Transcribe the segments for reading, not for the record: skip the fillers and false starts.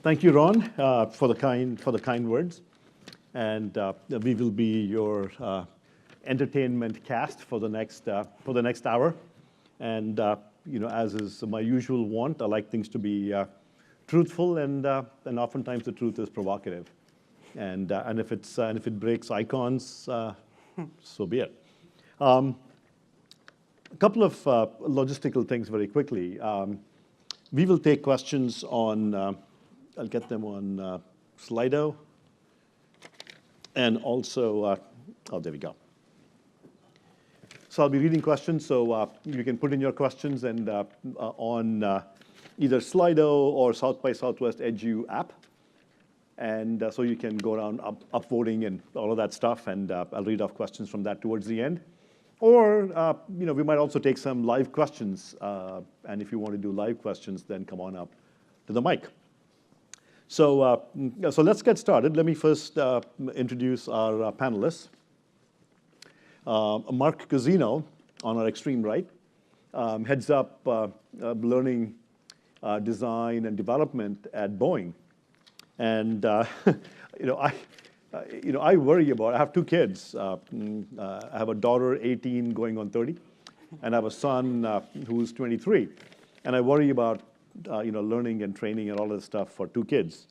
Thank you, Ron, for the kind words, and we will be your entertainment cast for the next hour. And as is my usual want, I like things to be truthful, and oftentimes the truth is provocative. And if it breaks icons, so be it. A couple of logistical things very quickly. We will take questions on, I'll get them on Slido, and also, oh, there we go. So I'll be reading questions, so you can put in your questions and on either Slido or South by Southwest EDU app. And so you can go around upvoting and all of that stuff, and I'll read off questions from that towards the end. Or we might also take some live questions, and if you want to do live questions, then come on up to the mic. So let's get started. Let me first introduce our panelists. Mark Cousino, on our extreme right, heads up learning, design, and development at Boeing. And I worry about. I have two kids. I have a daughter, 18, going on 30, and I have a son who's 23. And I worry about learning and training and all that stuff for two kids.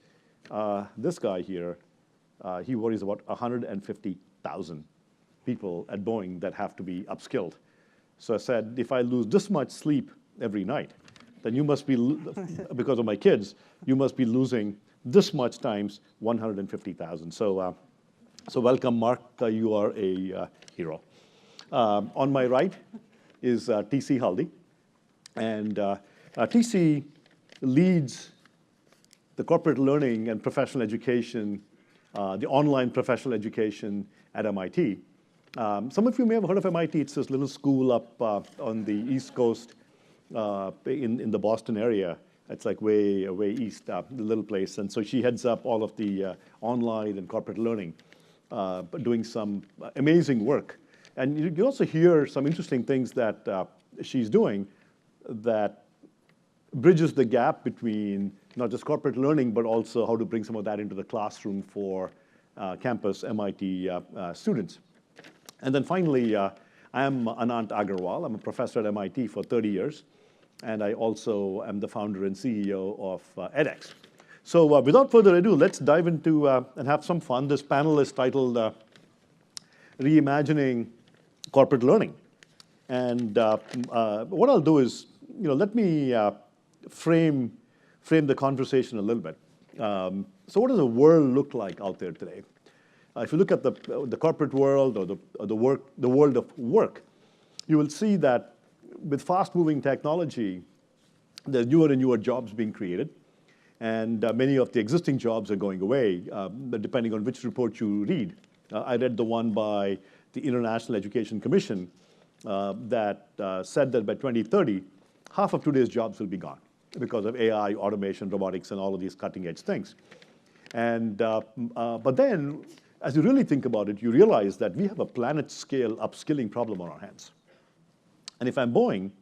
This guy here, he worries about 150,000 people at Boeing that have to be upskilled. So I said, if I lose this much sleep every night, then you must be, because of my kids, you must be losing this much times 150,000. So welcome, Mark. You are a hero. On my right is TC Haldi. And TC leads the corporate learning and professional education, the online professional education at MIT. Some of you may have heard of MIT. It's this little school up on the East Coast in the Boston area. It's like way east, the little place. And so she heads up all of the online and corporate learning, doing some amazing work. And you can also hear some interesting things that she's doing that bridges the gap between not just corporate learning, but also how to bring some of that into the classroom for campus MIT students. And then finally, I am Anant Agarwal. I'm a professor at MIT for 30 years. And I also am the founder and CEO of edX. So without further ado, let's dive into and have some fun. This panel is titled Reimagining Corporate Learning. And what I'll do is, let me frame the conversation a little bit. So what does the world look like out there today? If you look at the corporate world or the world of work, you will see that with fast-moving technology, there's newer and newer jobs being created, and many of the existing jobs are going away, depending on which report you read. I read the one by the International Education Commission that said that by 2030, half of today's jobs will be gone because of AI, automation, robotics, and all of these cutting-edge things. And but then, as you really think about it, you realize that we have a planet-scale upskilling problem on our hands. And if I'm Boeing,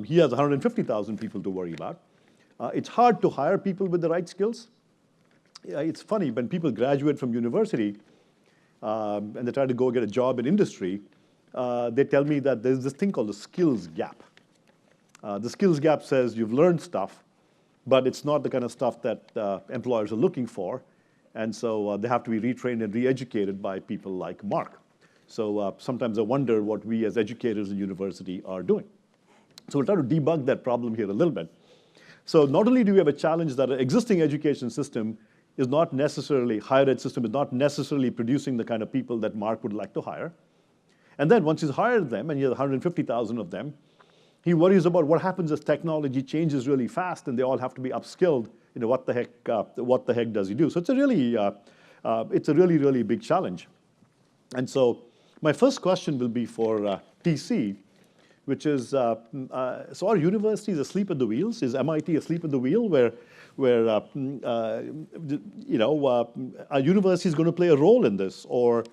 he has 150,000 people to worry about. It's hard to hire people with the right skills. It's funny, when people graduate from university and they try to go get a job in industry, they tell me that there's this thing called the skills gap. The skills gap says you've learned stuff, but it's not the kind of stuff that employers are looking for. And so they have to be retrained and re-educated by people like Mark. So sometimes I wonder what we as educators in university are doing. So we'll try to debug that problem here a little bit. So not only do we have a challenge that our existing education system is not necessarily, higher ed system is not necessarily producing the kind of people that Mark would like to hire. And then once he's hired them, and he has 150,000 of them, he worries about what happens as technology changes really fast and they all have to be upskilled. What the heck does he do? So it's a really, really big challenge. And so my first question will be for TC, which is, so are universities asleep at the wheels? Is MIT asleep at the wheel where are universities going to play a role in this? Or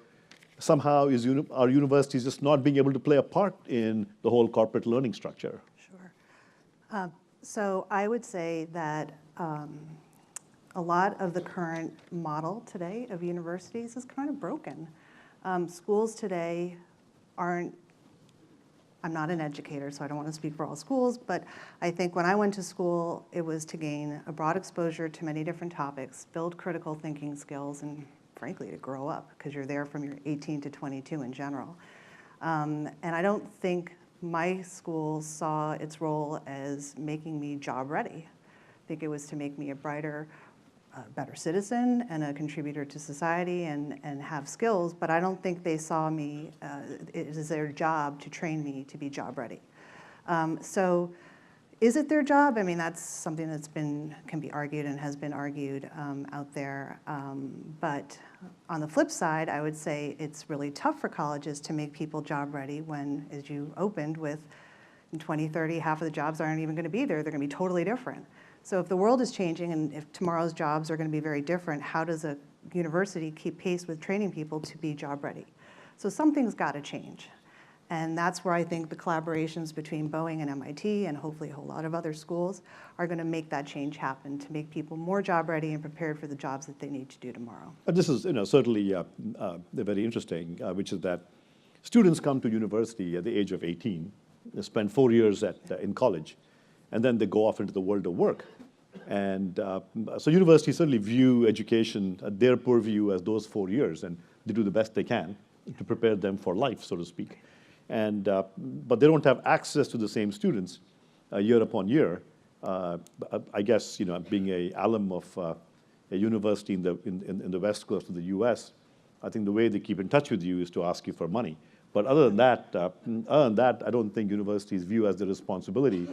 somehow are universities just not being able to play a part in the whole corporate learning structure? Sure. So I would say that a lot of the current model today of universities is kind of broken. Schools today aren't, I'm not an educator, so I don't want to speak for all schools, but I think when I went to school, it was to gain a broad exposure to many different topics, build critical thinking skills, and frankly, to grow up, because you're there from your 18 to 22 in general. And I don't think my school saw its role as making me job ready. I think it was to make me a brighter, better citizen and a contributor to society and have skills, but I don't think they saw me, it is their job to train me to be job ready. So is it their job? I mean, that's something that's can be argued and has been argued out there. But on the flip side, I would say it's really tough for colleges to make people job ready when, as you opened with, in 2030, half of the jobs aren't even going to be there. They're going to be totally different. So if the world is changing and if tomorrow's jobs are going to be very different, how does a university keep pace with training people to be job ready? So something's got to change. And that's where I think the collaborations between Boeing and MIT and hopefully a whole lot of other schools are going to make that change happen, to make people more job ready and prepared for the jobs that they need to do tomorrow. This is certainly very interesting, which is that students come to university at the age of 18, they spend 4 years in college, and then they go off into the world of work. And so universities certainly view education, their purview, as those 4 years, and they do the best they can to prepare them for life, so to speak. And but they don't have access to the same students year upon year. I guess being an alum of a university in the West Coast of the U.S., I think the way they keep in touch with you is to ask you for money. But other than that, I don't think universities view as their responsibility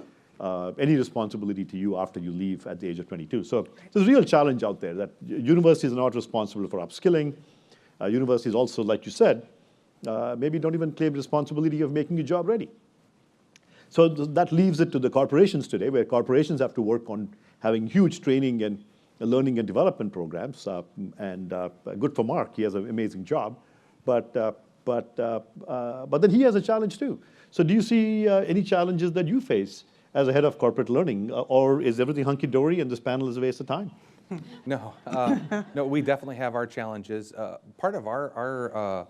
any responsibility to you after you leave at the age of 22. So there's a real challenge out there that universities are not responsible for upskilling. Universities also, like you said, maybe don't even claim responsibility of making you job ready. So that leaves it to the corporations today, where corporations have to work on having huge training and learning and development programs. And good for Mark, he has an amazing job. But then he has a challenge too. So do you see any challenges that you face as a head of corporate learning, or is everything hunky-dory and this panel is a waste of time? No, no, we definitely have our challenges. Part of our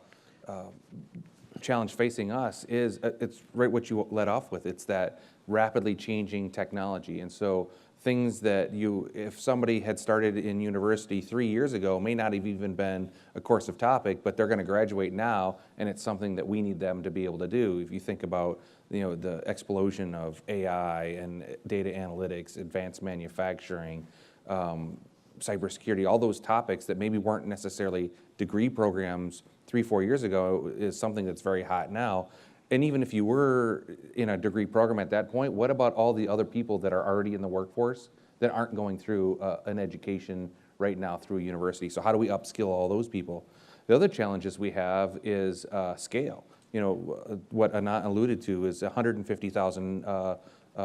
challenge facing us is, it's right what you led off with, it's that rapidly changing technology. And so things that if somebody had started in university 3 years ago, may not have even been a course of topic, but they're going to graduate now, and it's something that we need them to be able to do. If you think about the explosion of AI and data analytics, advanced manufacturing, cybersecurity, all those topics that maybe weren't necessarily degree programs 3-4 years ago is something that's very hot now. And even if you were in a degree program at that point, what about all the other people that are already in the workforce that aren't going through an education right now through a university? So how do we upskill all those people? The other challenges we have is scale. What Anant alluded to is 150,000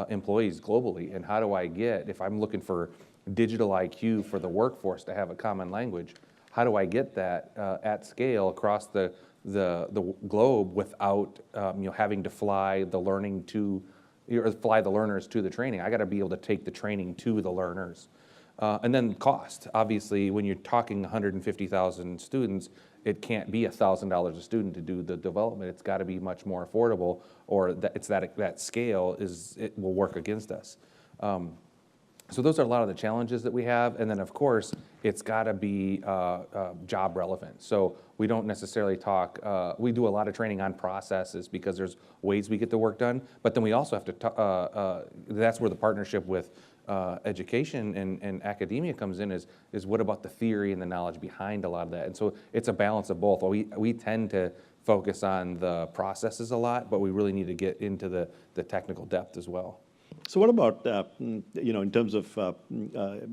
employees globally. And how do I get, if I'm looking for digital IQ for the workforce to have a common language, how do I get that at scale across the globe without having to fly the learning or fly the learners to the training? I got to be able to take the training to the learners. And then cost. Obviously, when you're talking 150,000 students, it can't be $1,000 a student to do the development. It's got to be much more affordable, or that scale will work against us. So those are a lot of the challenges that we have. And then, of course, it's got to be job relevant. So we don't necessarily talk, we do a lot of training on processes because there's ways we get the work done. But then we also have to, that's where the partnership with education and academia comes in, is what about the theory and the knowledge behind a lot of that? And so it's a balance of both. We tend to focus on the processes a lot, but we really need to get into the technical depth as well. So what about, in terms of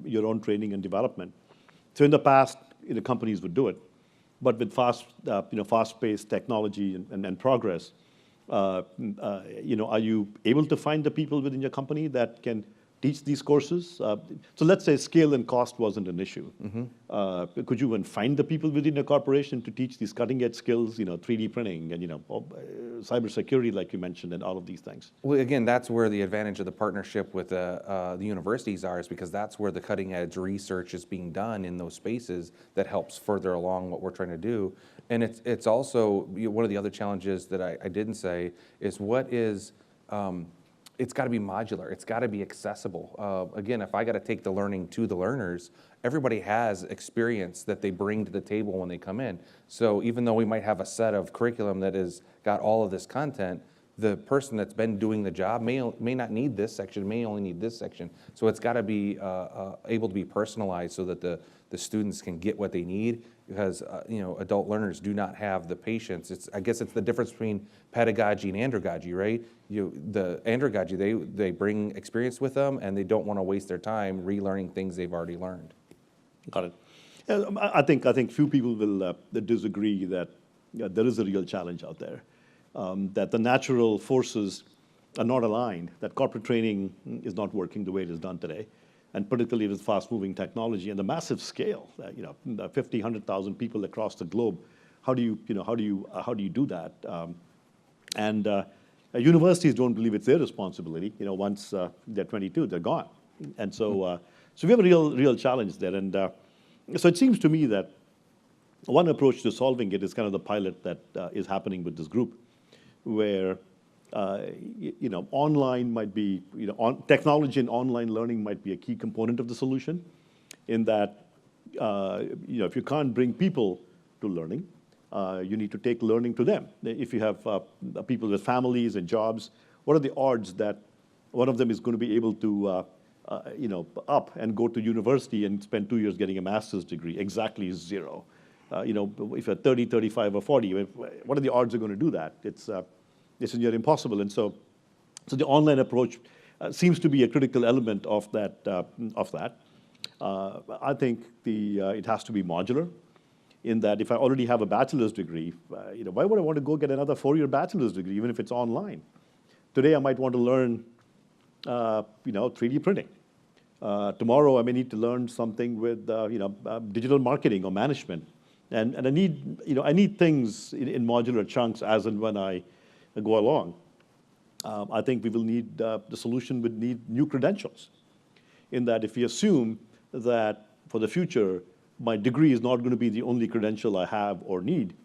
your own training and development? So in the past, companies would do it, but with fast-paced technology and progress, are you able to find the people within your company that can teach these courses? So let's say scale and cost wasn't an issue. Could you even find the people within a corporation to teach these cutting edge skills, 3D printing and cybersecurity, like you mentioned, and all of these things? Well, again, that's where the advantage of the partnership with the universities is because that's where the cutting edge research is being done in those spaces that helps further along what we're trying to do. And it's also, one of the other challenges that I didn't say is it's got to be modular. It's got to be accessible. Again, if I got to take the learning to the learners, everybody has experience that they bring to the table when they come in. So even though we might have a set of curriculum that has got all of this content, the person that's been doing the job may not need this section, may only need this section. So it's got to be able to be personalized so that the students can get what they need, because adult learners do not have the patience. I guess it's the difference between pedagogy and andragogy, right? The andragogy, they bring experience with them, and they don't want to waste their time relearning things they've already learned. Got it. I think few people will disagree that there is a real challenge out there, that the natural forces are not aligned, that corporate training is not working the way it is done today, and particularly with fast-moving technology and the massive scale, 50, 100,000 people across the globe. How do you do that? Universities don't believe it's their responsibility. Once they're 22, they're gone, and so we have a real challenge there. And so it seems to me that one approach to solving it is kind of the pilot that is happening with this group, where online might be, technology and online learning might be a key component of the solution, in that, if you can't bring people to learning, you need to take learning to them. If you have people with families and jobs, what are the odds that one of them is going to be able to, up and go to university and spend 2 years getting a master's degree? Exactly zero. If you're 30, 35, or 40, what are the odds you're going to do that? It's near impossible. And so the online approach seems to be a critical element of that. I think it has to be modular, in that if I already have a bachelor's degree, why would I want to go get another 4-year bachelor's degree, even if it's online? Today, I might want to learn 3D printing. Tomorrow, I may need to learn something with digital marketing or management. And I need things in modular chunks as and when I go along. I think we will need, the solution would need new credentials, in that if we assume that for the future, my degree is not going to be the only credential I have or need,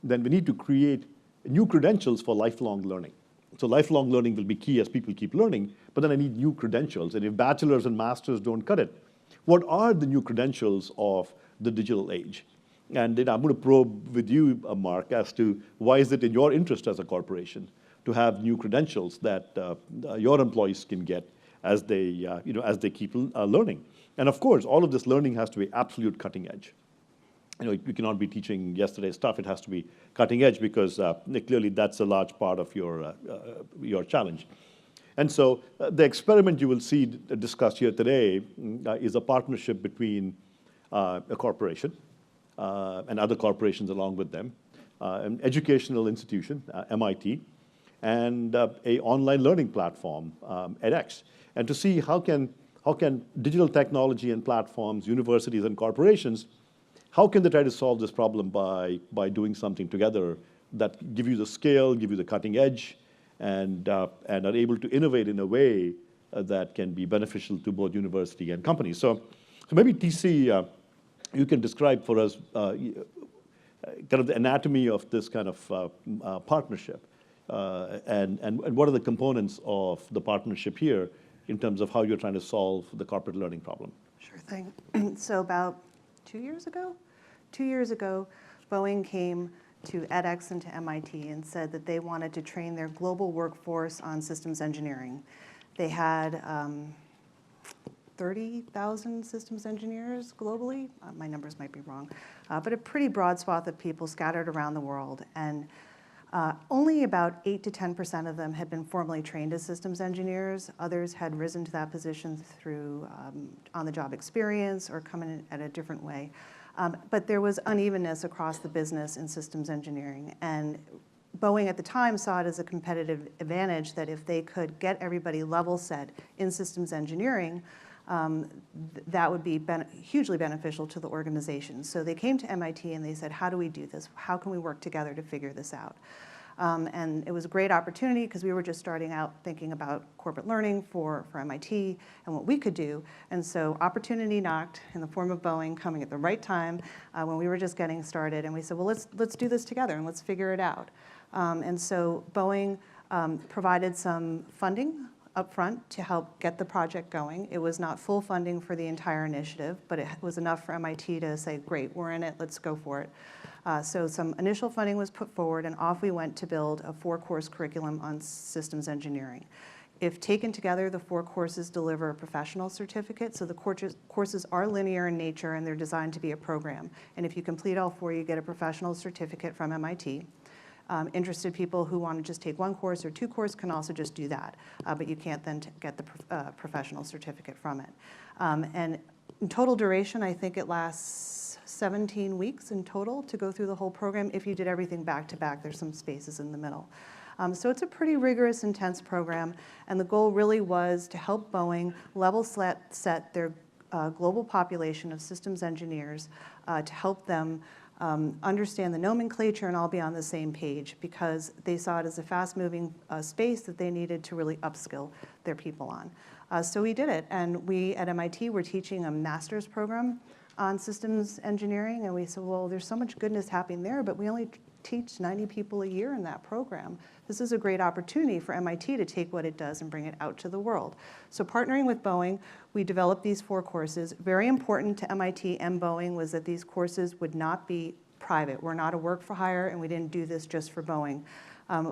then we need to create new credentials for lifelong learning. So lifelong learning will be key as people keep learning, but then I need new credentials. And if bachelors and masters don't cut it, what are the new credentials of the digital age? And then I'm going to probe with you, Mark, as to why is it in your interest as a corporation to have new credentials that your employees can get as they keep learning. And of course, all of this learning has to be absolute cutting edge. You cannot be teaching yesterday's stuff. It has to be cutting edge, because clearly that's a large part of your challenge. And so the experiment you will see discussed here today is a partnership between a corporation and other corporations along with them, an educational institution, MIT, and a online learning platform, edX, and to see how can digital technology and platforms, universities and corporations, how can they try to solve this problem by doing something together that give you the scale, give you the cutting edge, and are able to innovate in a way that can be beneficial to both university and companies. So maybe TC, you can describe for us kind of the anatomy of this kind of partnership, and what are the components of the partnership here in terms of how you're trying to solve the corporate learning problem? Sure thing. So about 2 years ago, Boeing came to edX and to MIT and said that they wanted to train their global workforce on systems engineering. They had 30,000 systems engineers globally. My numbers might be wrong, but a pretty broad swath of people scattered around the world. And only about 8 to 10% of them had been formally trained as systems engineers. Others had risen to that position through on-the-job experience or come in at a different way. But there was unevenness across the business in systems engineering. And Boeing at the time saw it as a competitive advantage that if they could get everybody level set in systems engineering, that would be hugely beneficial to the organization. So they came to MIT and they said, how do we do this? How can we work together to figure this out? And it was a great opportunity because we were just starting out thinking about corporate learning for MIT and what we could do. And so opportunity knocked in the form of Boeing coming at the right time when we were just getting started. And we said, well, let's do this together and let's figure it out. And so Boeing provided some funding upfront to help get the project going. It was not full funding for the entire initiative, but it was enough for MIT to say, great, we're in it, let's go for it. So some initial funding was put forward, and off we went to build a 4-course curriculum on systems engineering. If taken together, the 4 courses deliver a professional certificate. So the courses are linear in nature, and they're designed to be a program. And if you complete all 4, you get a professional certificate from MIT. Interested people who want to just take 1 course or 2 courses can also just do that, but you can't then get the professional certificate from it. And in total duration, I think it lasts 17 weeks in total to go through the whole program. If you did everything back to back, there's some spaces in the middle. So it's a pretty rigorous, intense program, and the goal really was to help Boeing level set their global population of systems engineers to help them understand the nomenclature and all be on the same page, because they saw it as a fast-moving space that they needed to really upskill their people on. So we did it, and we at MIT were teaching a master's program on systems engineering, and we said, well, there's so much goodness happening there, but we only teach 90 people a year in that program. This is a great opportunity for MIT to take what it does and bring it out to the world. So partnering with Boeing, we developed these 4 courses. Very important to MIT and Boeing was that these courses would not be private. We're not a work for hire, and we didn't do this just for Boeing.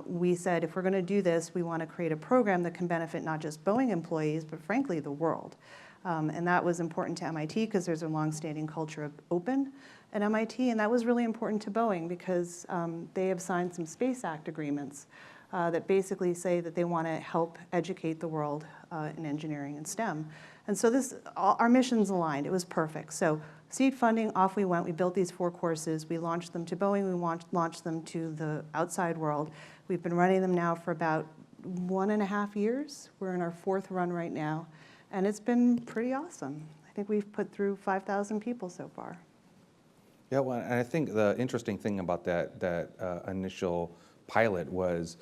We said, if we're going to do this, we want to create a program that can benefit not just Boeing employees, but frankly, the world. And that was important to MIT because there's a longstanding culture of open at MIT, and that was really important to Boeing because they have signed some Space Act agreements that basically say that they want to help educate the world in engineering and STEM. And so our missions aligned. It was perfect. So seed funding, off we went. We built these 4 courses. We launched them to Boeing. We launched them to the outside world. We've been running them now for about 1.5 years. We're in our 4th run right now. And it's been pretty awesome. I think we've put through 5,000 people so far. Yeah, well, and I think the interesting thing about that initial pilot was,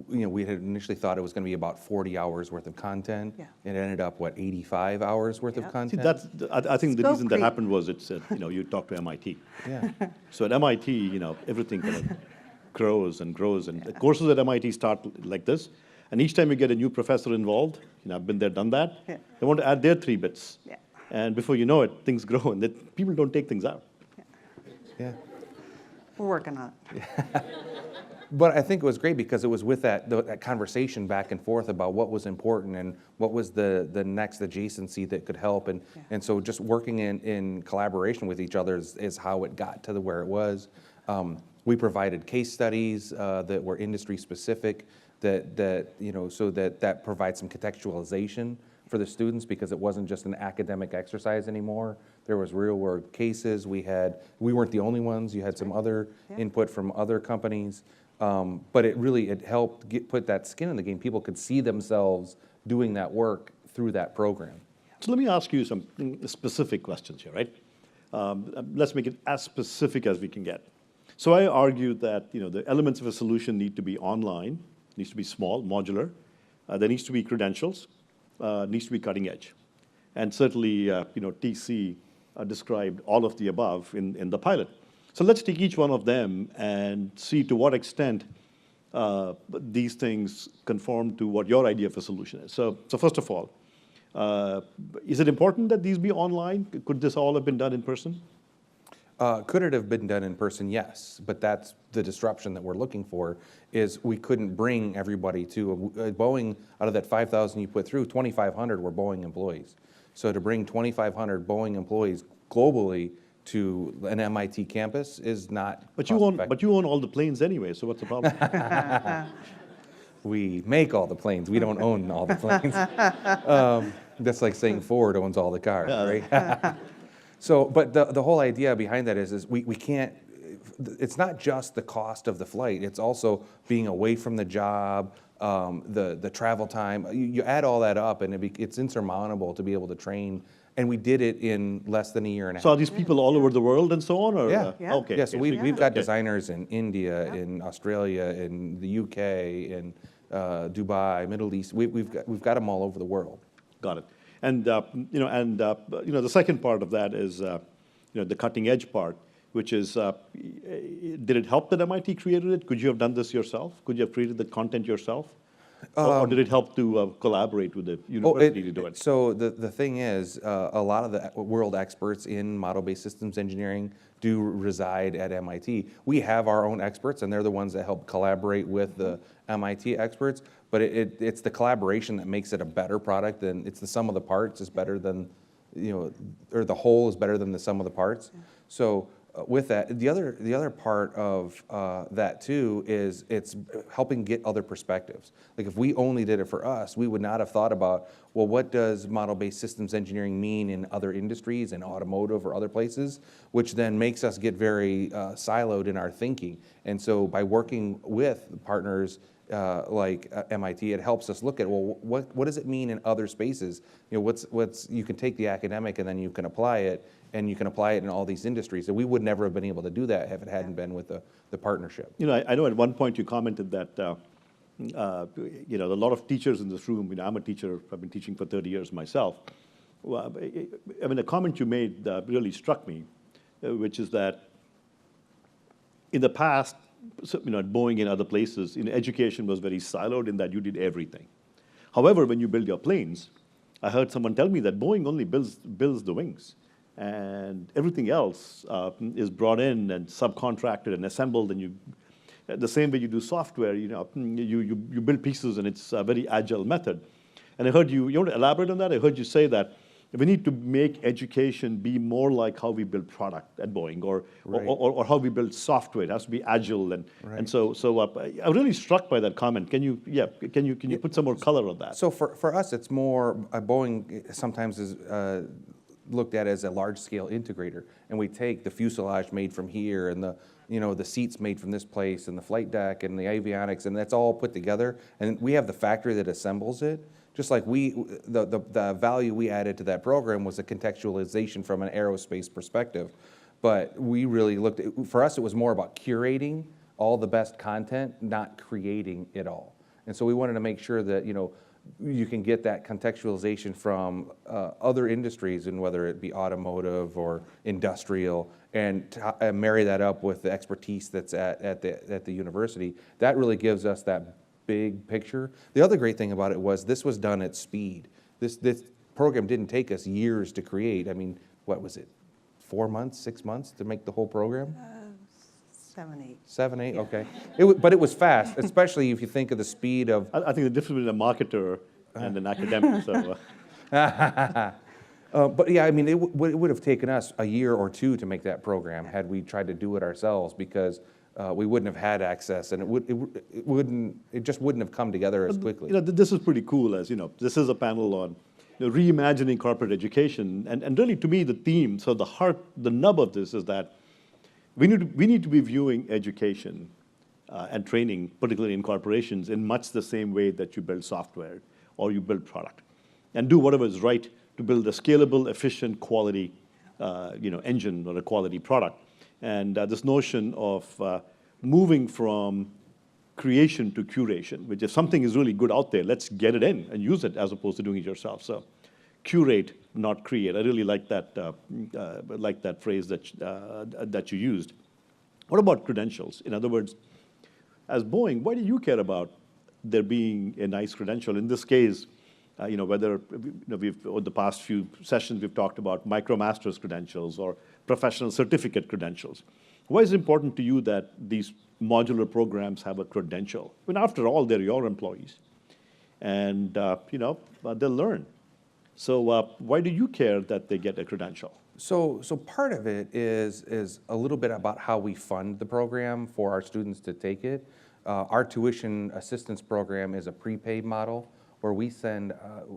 we had initially thought it was going to be about 40 hours worth of content. Yeah. It ended up, 85 hours worth of content? See, I think the reason that happened was it's, you talk to MIT. Yeah. So at MIT, everything kind of grows and grows. And the courses at MIT start like this. And each time you get a new professor involved, I've been there, done that, they want to add their 3 bits. Yeah. And before you know it, things grow, and people don't take things out. Yeah. We're working on it. Yeah. But I think it was great because it was with that conversation back and forth about what was important and what was the next adjacency that could help. And so just working in collaboration with each other is how it got to where it was. We provided case studies that were industry specific, so that provides some contextualization for the students, because it wasn't just an academic exercise anymore. There was real world cases. We weren't the only ones. You had some other input from other companies. But it helped put that skin in the game. People could see themselves doing that work through that program. So let me ask you some specific questions here, right? Let's make it as specific as we can get. So I argue that the elements of a solution need to be online, needs to be small, modular. There needs to be credentials, needs to be cutting edge. And certainly, TC described all of the above in the pilot. So let's take each one of them and see to what extent these things conform to what your idea of a solution is. So first of all, is it important that these be online? Could this all have been done in person? Could it have been done in person? Yes, but that's the disruption that we're looking for, is we couldn't bring everybody to Boeing. Out of that 5,000 you put through, 2,500 were Boeing employees. So to bring 2,500 Boeing employees globally to an MIT campus is not But you own all the planes anyway, so what's the problem? We make all the planes. We don't own all the planes. That's like saying Ford owns all the cars, right? So, but the whole idea behind that is we can't, it's not just the cost of the flight, it's also being away from the job, the travel time. You add all that up and it's insurmountable to be able to train. And we did it in less than a year and a half. So are these people all over the world and so on? Or, Yeah. Yeah. Okay. Yeah, so okay. we've got Okay. designers in India, in Australia, in the UK, in Dubai, Middle East. We've got them all over the world. Got it. And the second part of that is the cutting edge part, which is did it help that MIT created it? Could you have done this yourself? Could you have created the content yourself? Or did it help to collaborate with the university to do it? So the thing is, a lot of the world experts in model-based systems engineering do reside at MIT. We have our own experts, and they're the ones that help collaborate with the MIT experts. But it's the collaboration that makes it a better product. Than it's the sum of the parts is better than, or the whole is better than the sum of the parts. Yeah. So with that, the other part of that too is it's helping get other perspectives. Like if we only did it for us, we would not have thought about, well, what does model-based systems engineering mean in other industries, in automotive or other places, which then makes us get very siloed in our thinking. And so by working with partners like MIT, it helps us look at, well, what does it mean in other spaces? You can take the academic and then you can apply it, and you can apply it in all these industries. And we would never have been able to do that if it hadn't been with the partnership. I know at one point you commented that a lot of teachers in this room. I'm a teacher. I've been teaching for 30 years myself. Well, a comment you made really struck me, which is that in the past, at Boeing and other places, education was very siloed in that you did everything. However, when you build your planes, I heard someone tell me that Boeing only builds the wings, and everything else is brought in and subcontracted and assembled, and the same way you do software, you build pieces, and it's a very agile method. And I heard you want to elaborate on that? I heard you say that we need to make education be more like how we build product at Boeing, or how we build software. It has to be agile, and so I'm really struck by that comment. Can you put some more color on that? So for us, it's more Boeing sometimes is looked at as a large-scale integrator, and we take the fuselage made from here, and the seats made from this place, and the flight deck, and the avionics, and that's all put together, and we have the factory that assembles it. Just like the value we added to that program was a contextualization from an aerospace perspective. But we really looked at, for us, it was more about curating all the best content, not creating it all. And so we wanted to make sure that, you can get that contextualization from other industries, and whether it be automotive or industrial, and marry that up with the expertise that's at the university. That really gives us that big picture. The other great thing about it was this was done at speed. This program didn't take us years to create. What was it, 4 months, 6 months to make the whole program? 7, 8. 7, 8, Yeah. okay. But it was fast, especially if you think of the speed of. I think the difference between a marketer and an academic. So. But yeah, it would have taken us a year or two to make that program had we tried to do it ourselves, because we wouldn't have had access, and it just wouldn't have come together as quickly. This is pretty cool. As this is a panel on reimagining corporate education, and really, to me, the theme, so the nub of this is that we need to be viewing education and training, particularly in corporations, in much the same way that you build software or you build product, and do whatever is right to build a scalable, efficient, quality, engine or a quality product. And this notion of moving from creation to curation, which if something is really good out there, let's get it in and use it, as opposed to doing it yourself. So, curate, not create. I really like that phrase that you used. What about credentials? In other words, as Boeing, why do you care about there being a nice credential? In this case, whether we've over the past few sessions we've talked about MicroMasters credentials or professional certificate credentials. Why is it important to you that these modular programs have a credential? After all, they're your employees, and they'll learn. So why do you care that they get a credential? So part of it is a little bit about how we fund the program for our students to take it. Our tuition assistance program is a prepaid model, where we send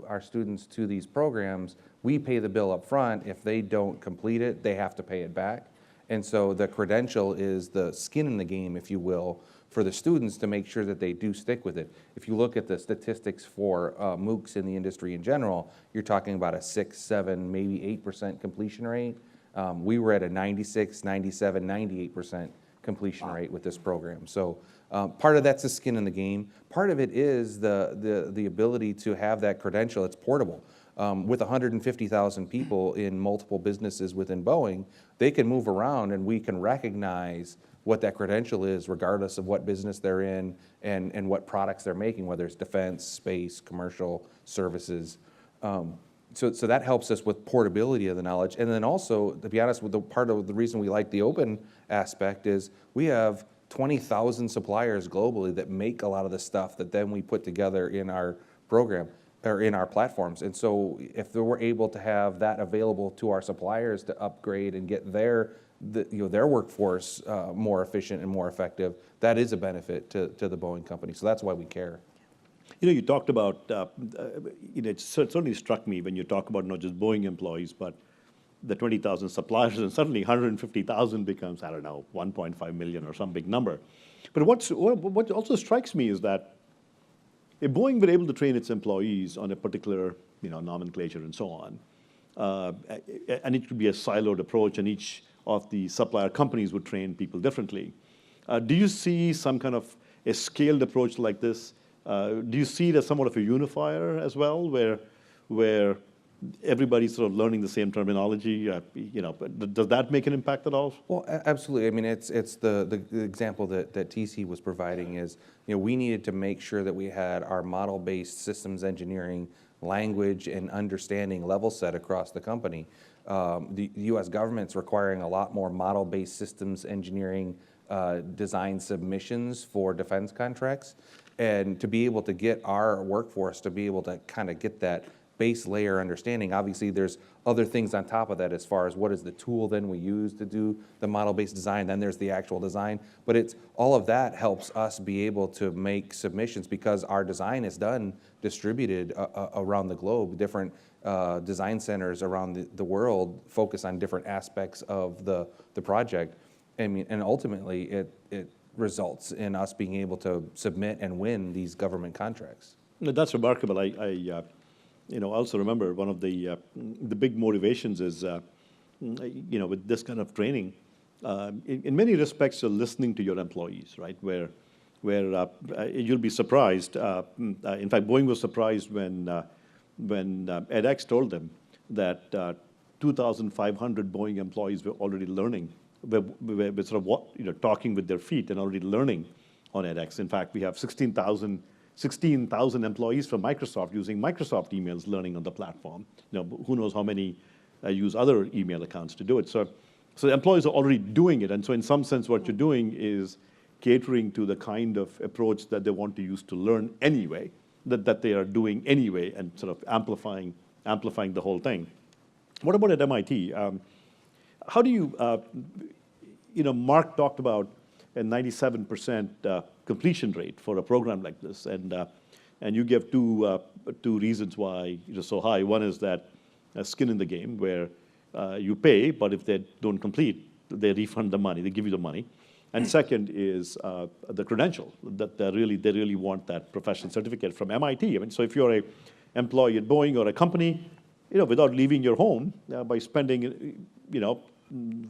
our students to these programs. We pay the bill up front. If they don't complete it, they have to pay it back. And so the credential is the skin in the game, if you will, for the students to make sure that they do stick with it. If you look at the statistics for Moocs in the industry in general, you're talking about a 6, 7, maybe 8% completion rate. We were at a 96, 97, 98% completion rate with this program. So part of that's the skin in the game. Part of it is the ability to have that credential. It's portable. With 150,000 people in multiple businesses within Boeing, they can move around and we can recognize what that credential is regardless of what business they're in and what products they're making, whether it's defense, space, commercial, services. So that helps us with portability of the knowledge. And then also, to be honest, with the part of the reason we like the open aspect is we have 20,000 suppliers globally that make a lot of the stuff that then we put together in our program or in our platforms. And so if we're able to have that available to our suppliers to upgrade and get their workforce more efficient and more effective, that is a benefit to the Boeing company. So that's why we care. You talked about, it certainly struck me when you talk about not just Boeing employees, but the 20,000 suppliers, and suddenly 150,000 becomes, 1.5 million or some big number. But what also strikes me is that if Boeing were able to train its employees on a particular nomenclature and so on, and it could be a siloed approach, and each of the supplier companies would train people differently. Do you see some kind of a scaled approach like this? Do you see it as somewhat of a unifier as well, where everybody's sort of learning the same terminology? Does that make an impact at all? Well, absolutely. I mean, it's the example that TC was providing is, we needed to make sure that we had our model-based systems engineering language and understanding level set across the company. The U.S. government's requiring a lot more model-based systems engineering design submissions for defense contracts. And to be able to get our workforce to be able to kind of get that base layer understanding, obviously there's other things on top of that as far as what is the tool then we use to do the model-based design, then there's the actual design. But it's all of that helps us be able to make submissions because our design is done distributed around the globe. Different design centers around the world focus on different aspects of the project. And ultimately it results in us being able to submit and win these government contracts. That's remarkable. I also remember one of the big motivations is, with this kind of training, in many respects, you're listening to your employees, right? Where you'll be surprised. In fact, Boeing was surprised when edX told them that 2,500 Boeing employees were already learning. We're sort of talking with their feet and already learning on edX. In fact, we have 16,000 employees from Microsoft using Microsoft emails learning on the platform. Who knows how many use other email accounts to do it. So the employees are already doing it. And so in some sense, what you're doing is catering to the kind of approach that they want to use to learn anyway, that they are doing anyway, and sort of amplifying the whole thing. What about at MIT? How do you, Mark talked about a 97% completion rate for a program like this, and you give two reasons why it is so high. One is that skin in the game, where you pay, but if they don't complete, they refund the money, they give you the money. And second is the credential, that they really want that professional certificate from MIT. So if you're an employee at Boeing or a company, without leaving your home, by spending,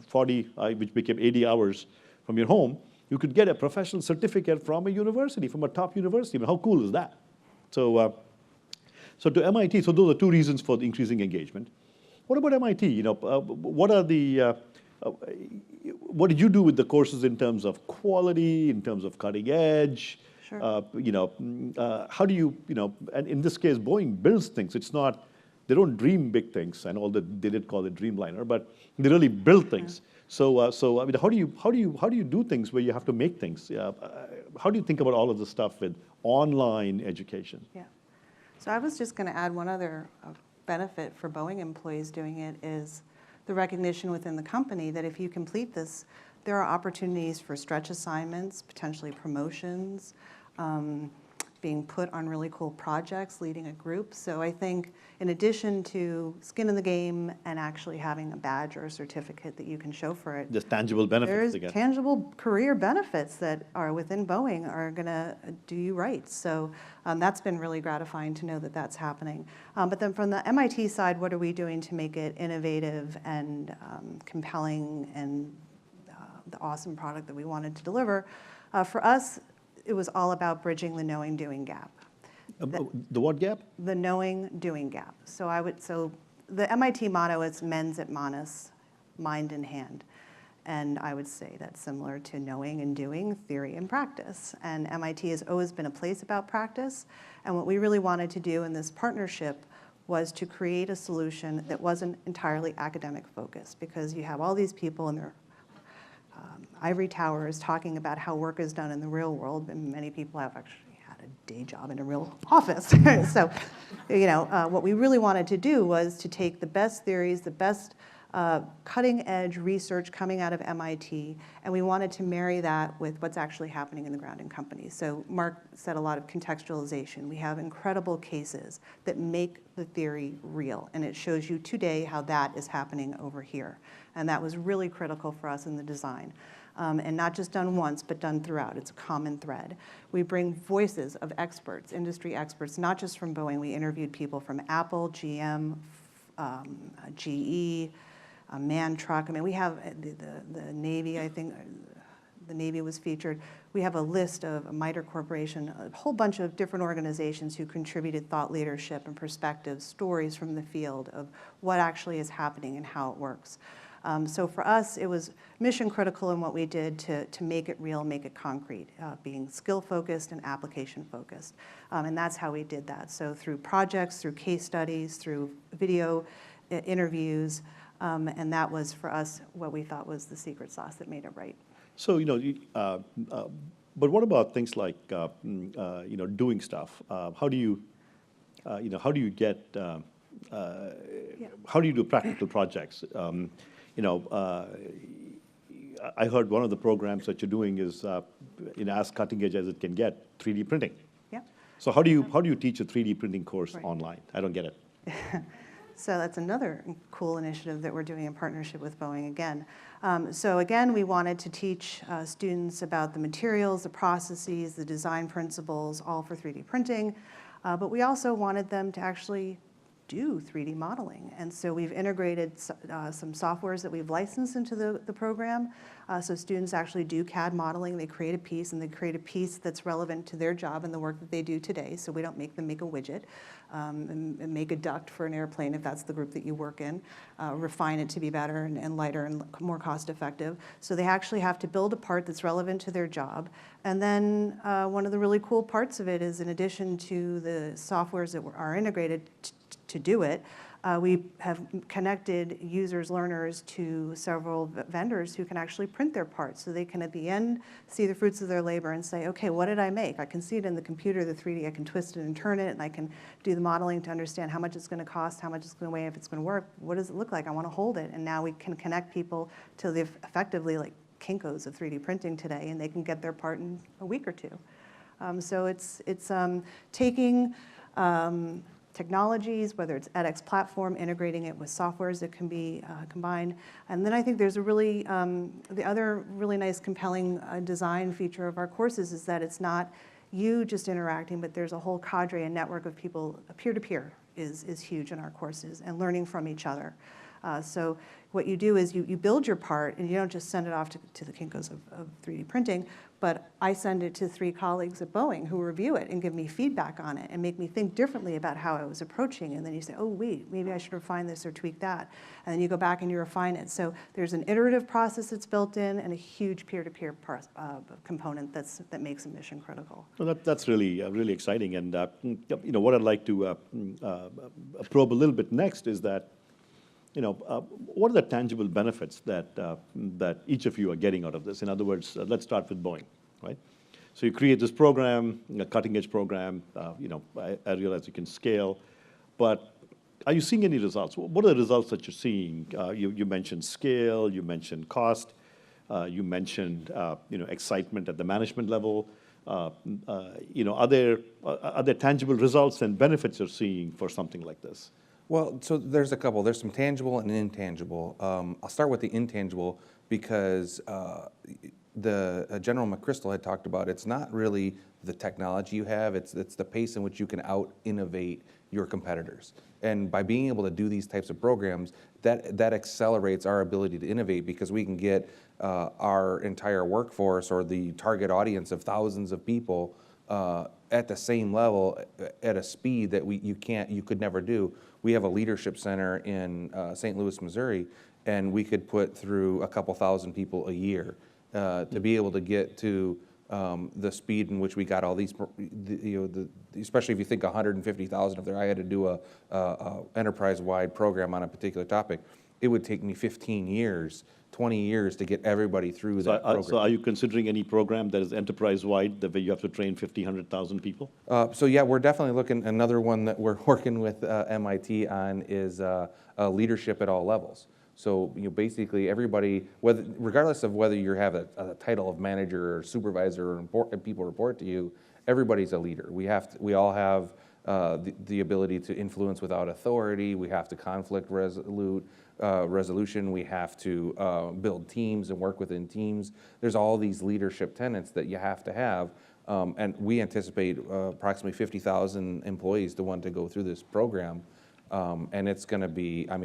40, which became 80 hours from your home, you could get a professional certificate from a university, from a top university. How cool is that? So to MIT, so those are two reasons for the increasing engagement. What about MIT? What did you do with the courses in terms of quality, in terms of cutting edge? Sure. How do you, and in this case, Boeing builds things. It's not, they don't dream big things, and all that they did call it Dreamliner, but they really build things. Yeah. So how do you do things where you have to make things? How do you think about all of this stuff with online education? Yeah. So I was just going to add one other benefit for Boeing employees doing it is the recognition within the company that if you complete this, there are opportunities for stretch assignments, potentially promotions, being put on really cool projects, leading a group. So I think in addition to skin in the game and actually having a badge or a certificate that you can show for it, There's tangible benefits there's to get. tangible career benefits that are within Boeing are going to do you right. So that's been really gratifying to know that that's happening. But then from the MIT side, what are we doing to make it innovative and compelling and the awesome product that we wanted to deliver? For us, it was all about bridging the knowing-doing gap. The what gap? The knowing-doing gap. So the MIT motto is mens et manus, mind and hand. And I would say that's similar to knowing and doing, theory and practice. And MIT has always been a place about practice. And what we really wanted to do in this partnership was to create a solution that wasn't entirely academic focused, because you have all these people in their ivory towers talking about how work is done in the real world, and many people have actually had a day job in a real office. So, what we really wanted to do was to take the best theories, the best cutting edge research coming out of MIT, and we wanted to marry that with what's actually happening in the ground in companies. So Mark said a lot of contextualization. We have incredible cases that make the theory real, and it shows you today how that is happening over here. And that was really critical for us in the design. And not just done once, but done throughout. It's a common thread. We bring voices of experts, industry experts, not just from Boeing. We interviewed people from Apple, GM, GE, MAN Truck. I mean, we have the Navy, I think, the Navy was featured. We have a list of MITRE Corporation, a whole bunch of different organizations who contributed thought leadership and perspectives, stories from the field of what actually is happening and how it works. So for us, it was mission critical in what we did to make it real, make it concrete, being skill-focused and application-focused. And that's how we did that. So through projects, through case studies, through video interviews, and that was, for us, what we thought was the secret sauce that made it right. So, but what about things like, doing stuff? How do you get, how do you do practical projects? I heard one of the programs that you're doing is, as cutting edge as it can get, 3D printing. Yeah. So how do you teach a 3D printing course Right. online? I don't get it. So that's another cool initiative that we're doing in partnership with Boeing again. So again, we wanted to teach students about the materials, the processes, the design principles, all for 3D printing. But we also wanted them to actually do 3D modeling. And so we've integrated some softwares that we've licensed into the program. So students actually do CAD modeling. They create a piece, and they create a piece that's relevant to their job and the work that they do today. So we don't make them make a widget and make a duct for an airplane if that's the group that you work in, refine it to be better and lighter and more cost effective. So they actually have to build a part that's relevant to their job. And then one of the really cool parts of it is, in addition to the softwares that are integrated to do it, we have connected users, learners to several vendors who can actually print their parts, so they can at the end see the fruits of their labor and say, okay, what did I make? I can see it in the computer, the 3D, I can twist it and turn it, and I can do the modeling to understand how much it's going to cost, how much it's going to weigh, if it's going to work, what does it look like? I want to hold it. And now we can connect people to the effectively like Kinkos of 3D printing today, and they can get their part in a week or two. So it's taking technologies, whether it's edX platform, integrating it with softwares that can be combined. And then I think there's a really, the other really nice, compelling design feature of our courses is that it's not you just interacting, but there's a whole cadre and network of people. Peer-to-peer is huge in our courses, and learning from each other. So what you do is you build your part, and you don't just send it off to the Kinkos of 3D printing, but I send it to 3 colleagues at Boeing who review it and give me feedback on it and make me think differently about how I was approaching. And then you say, oh, wait, maybe I should refine this or tweak that. And then you go back and you refine it. So there's an iterative process that's built in, and a huge peer-to-peer component that makes it mission critical. Well, that's really, really exciting. And what I'd like to probe a little bit next is that, what are the tangible benefits that each of you are getting out of this? In other words, let's start with Boeing, right? So you create this program, a cutting-edge program. I realize you can scale, but are you seeing any results? What are the results that you're seeing? You mentioned scale, you mentioned cost. You mentioned, excitement at the management level. Are there tangible results and benefits you're seeing for something like this? Well, so there's a couple. There's some tangible and intangible. I'll start with the intangible because the General McChrystal had talked about it's not really the technology you have, it's the pace in which you can out-innovate your competitors. And by being able to do these types of programs, that accelerates our ability to innovate because we can get our entire workforce or the target audience of thousands of people at the same level at a speed that you could never do. We have a leadership center in St. Louis, Missouri, and we could put through a couple thousand people a year to be able to get to the speed in which we got all these, especially if you think 150,000, if I had to do a enterprise-wide program on a particular topic, it would take me 15 years, 20 years to get everybody through that program. So are you considering any program that is enterprise-wide, that where you have to train 50, 100,000 people? So yeah, we're definitely looking, another one that we're working with MIT on is leadership at all levels. So basically everybody, regardless of whether you have a title of manager or supervisor and people report to you, everybody's a leader. We all have the ability to influence without authority. We have to conflict resolution. We have to build teams and work within teams. There's all these leadership tenets that you have to have. And we anticipate approximately 50,000 employees to want to go through this program. And it's going to be, I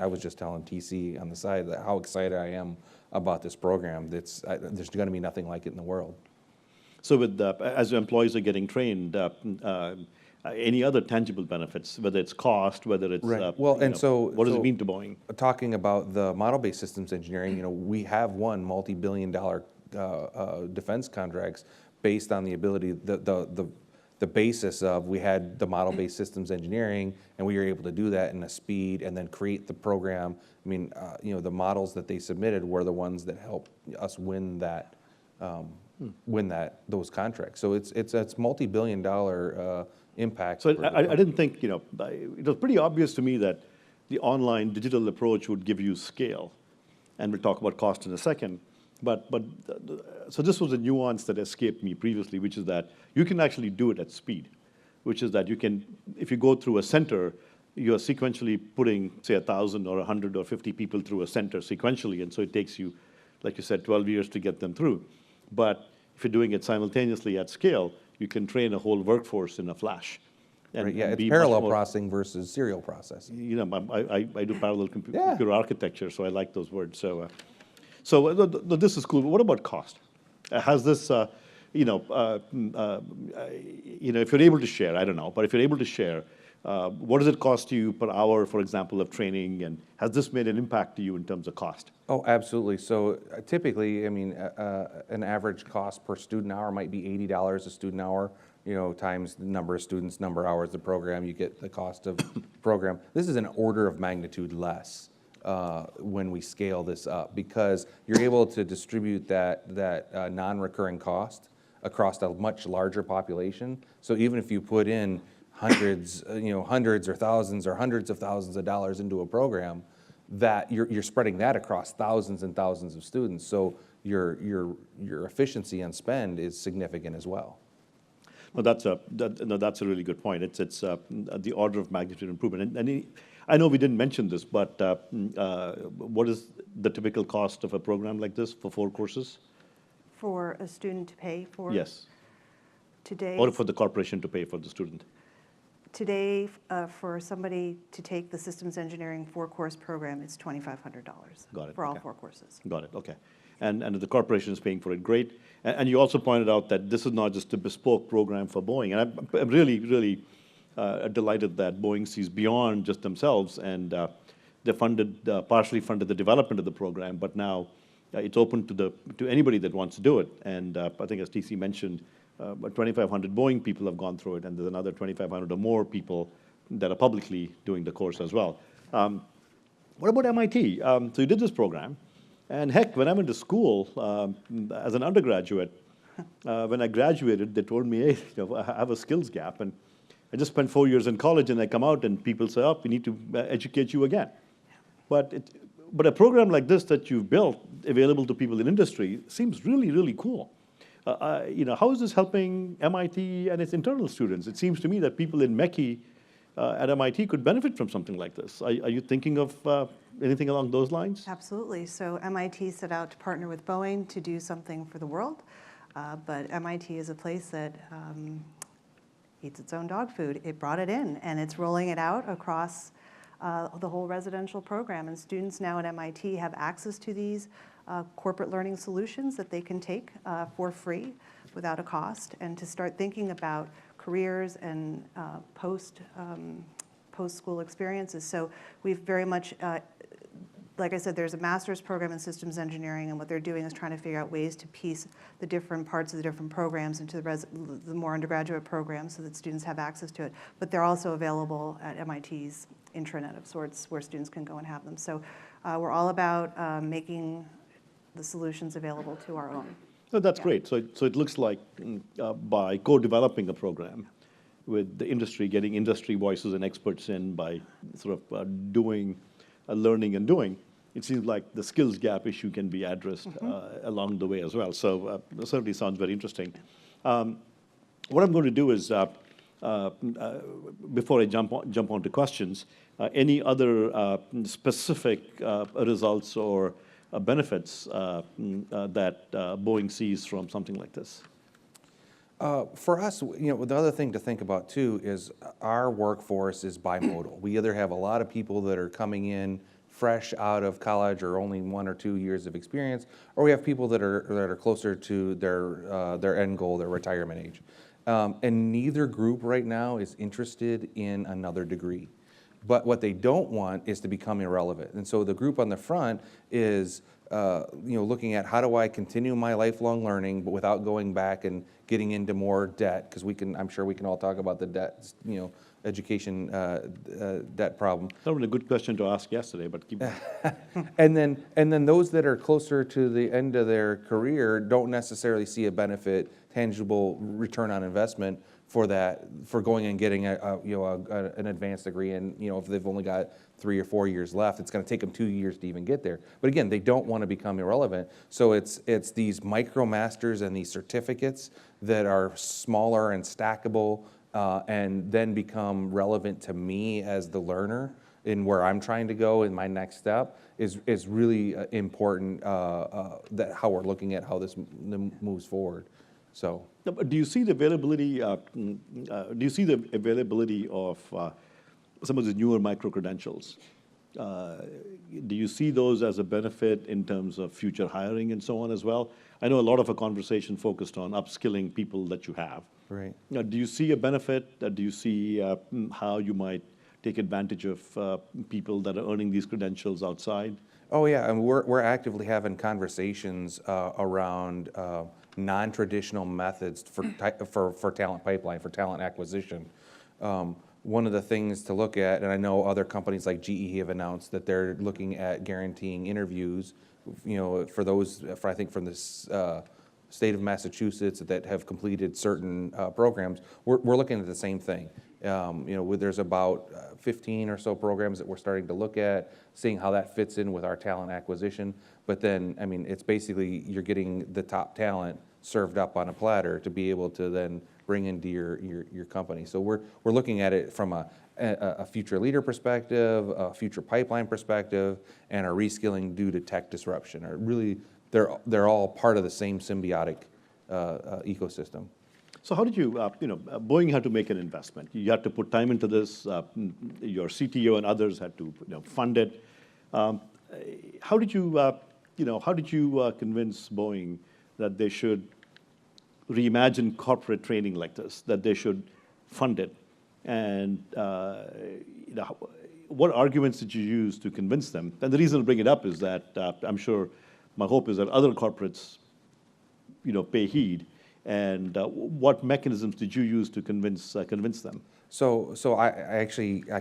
was just telling TC on the side that how excited I am about this program. There's going to be nothing like it in the world. So as employees are getting trained, any other tangible benefits, whether it's cost, whether it's, right. Well, and what does it mean to Boeing? Talking about the model-based systems engineering, we have won multi-billion-dollar defense contracts based on the ability, the basis of we had the model-based systems engineering, and we were able to do that in a speed and then create the program. The models that they submitted were the ones that helped us win that, those contracts. So it's multi-billion-dollar impact. So I didn't think, it was pretty obvious to me that the online digital approach would give you scale, and we'll talk about cost in a second. So this was a nuance that escaped me previously, which is that you can actually do it at speed, which is that you can, if you go through a center, you're sequentially putting, say, 1,000 or 100 or 50 people through a center sequentially, and so it takes you, like you said, 12 years to get them through. But if you're doing it simultaneously at scale, you can train a whole workforce in a flash. Right, yeah, it's parallel processing versus serial processing. I do parallel computer architecture, so I like those words. So this is cool. But what about cost? Has this, if you're able to share, I don't know, but if you're able to share, what does it cost you per hour, for example, of training? And has this made an impact to you in terms of cost? Oh, absolutely. So typically, an average cost per student hour might be $80 a student hour, times the number of students, number of hours of program, you get the cost of program. This is an order of magnitude less. When we scale this up, because you're able to distribute that non-recurring cost across a much larger population. So even if you put in hundreds or thousands or hundreds of thousands of dollars into a program, that you're spreading that across thousands and thousands of students. So your efficiency on spend is significant as well. Well, that's a really good point. It's the order of magnitude improvement. And I know we didn't mention this, but what is the typical cost of a program like this for 4 courses? For a student to pay for? Yes. Today. Or for the corporation to pay for the student? Today, for somebody to take the systems engineering 4-course program, it's $2,500. Got it. For all 4 courses. Got it. Okay. And the corporation is paying for it. Great. And you also pointed out that this is not just a bespoke program for Boeing. And I'm really, really delighted that Boeing sees beyond just themselves, and they partially funded the development of the program, but now it's open to anybody that wants to do it. And I think, as TC mentioned, 2,500 Boeing people have gone through it, and there's another 2,500 or more people that are publicly doing the course as well. What about MIT? So you did this program, and heck, when I went to school as an undergraduate, when I graduated, they told me, hey, I have a skills gap, and I just spent 4 years in college, and I come out, and people say, oh, we need to educate you again. But But a program like this that you've built, available to people in industry, seems really, really cool. How is this helping MIT and its internal students? It seems to me that people in Mechie at MIT could benefit from something like this. Are you thinking of anything along those lines? Absolutely. So MIT set out to partner with Boeing to do something for the world, but MIT is a place that eats its own dog food. It brought it in, and it's rolling it out across the whole residential program. And students now at MIT have access to these corporate learning solutions that they can take for free without a cost, and to start thinking about careers and post-school experiences. So we've very much, like I said, there's a master's program in systems engineering, and what they're doing is trying to figure out ways to piece the different parts of the different programs into the more undergraduate programs so that students have access to it. But they're also available at MIT's intranet of sorts where students can go and have them. So we're all about making the solutions available to our own. No, that's great. So it looks like by co-developing a program with the industry, getting industry voices and experts in by sort of doing, learning and doing, it seems like the skills gap issue can be addressed along the way as well. So it certainly sounds very interesting. What I'm going to do is, before I jump onto questions, any other specific results or benefits that Boeing sees from something like this? For us, the other thing to think about too is our workforce is bimodal. We either have a lot of people that are coming in fresh out of college or only 1 or 2 years of experience, or we have people that are closer to their end goal, their retirement age. And neither group right now is interested in another degree. But what they don't want is to become irrelevant. And so the group on the front is looking at how do I continue my lifelong learning, but without going back and getting into more debt, because I'm sure we can all talk about the debt, education debt problem. That was a good question to ask yesterday, but keep going. And then those that are closer to the end of their career don't necessarily see a benefit, tangible return on investment for going and getting an advanced degree. And if they've only got 3 or 4 years left, it's going to take them 2 years to even get there. But again, they don't want to become irrelevant. So it's these micro masters and these certificates that are smaller and stackable, and then become relevant to me as the learner in where I'm trying to go in my next step is really important. That how we're looking at how this moves forward. So, do you see the availability? Of some of the newer micro credentials? Do you see those as a benefit in terms of future hiring and so on as well? I know a lot of a conversation focused on upskilling people that you have. right. Do you see a benefit? Do you see how you might take advantage of people that are earning these credentials outside? Oh yeah, and we're actively having conversations around non-traditional methods for talent pipeline, for talent acquisition. One of the things to look at, and I know other companies like GE have announced that they're looking at guaranteeing interviews, for those, I think from this state of Massachusetts that have completed certain programs. We're looking at the same thing. There's about 15 or so programs that we're starting to look at, seeing how that fits in with our talent acquisition. But then, it's basically you're getting the top talent served up on a platter to be able to then bring into your company. So we're looking at it from a future leader perspective, a future pipeline perspective, and a reskilling due to tech disruption. Or really, they're all part of the same symbiotic ecosystem. So how did you, Boeing had to make an investment. You had to put time into this. Your CTO and others had to fund it. How did you convince Boeing that they should reimagine corporate training like this, that they should fund it? And what arguments did you use to convince them? And the reason to bring it up is that I'm sure my hope is that other corporates, pay heed. And what mechanisms did you use to convince them? So I